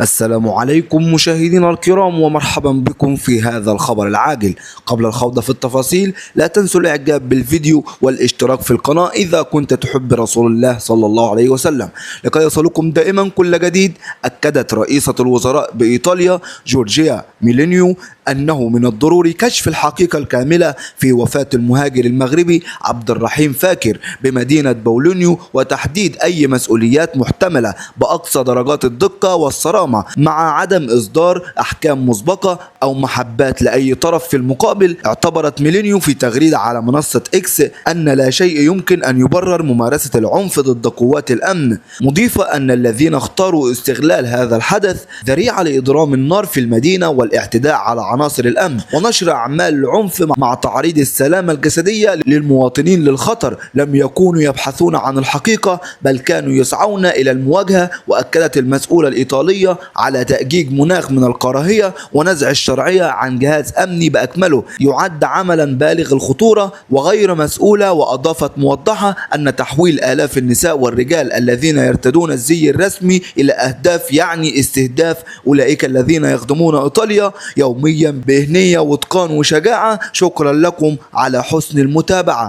السلام عليكم مشاهدينا الكرام، ومرحبا بكم في هذا الخبر العاجل. قبل الخوض في التفاصيل لا تنسوا الاعجاب بالفيديو والاشتراك في القناة إذا كنت تحب رسول الله صلى الله عليه وسلم لكي يصلكم دائما كل جديد. أكدت رئيسة الوزراء بإيطاليا جورجيا ميلينيو أنه من الضروري كشف الحقيقة الكاملة في وفاة المهاجر المغربي عبد الرحيم فاكر بمدينة بولونيو، وتحديد أي مسؤوليات محتملة بأقصى درجات الدقة والصرامة، مع عدم إصدار أحكام مسبقة أو محبات لأي طرف في المقابل. اعتبرت ميلينيو في تغريدة على منصة إكس أن لا شيء يمكن أن يبرر ممارسة العنف ضد قوات الأمن، مضيفة أن الذين اختاروا استغلال هذا الحدث ذريعة لإضرام النار في المدينة والاعتداء على عناصر الأمن ونشر أعمال العنف مع تعريض السلامة الجسدية للمواطنين للخطر لم يكونوا يبحثون عن الحقيقة بل كانوا يسعون إلى المواجهة. وأكدت المسؤولة الإيطالية على تأجيج مناخ من الكراهية ونزع الشرعية عن جهاز أمني بأكمله يعد عملا بالغ الخطورة وغير مسؤولة، وأضافت موضحة أن تحويل آلاف النساء والرجال الذين يرتدون الزي الرسمي إلى أهداف يعني استهداف أولئك الذين يخدمون إيطاليا يوميا بإهنية وإتقان وشجاعة. شكرا لكم على حسن المتابعة.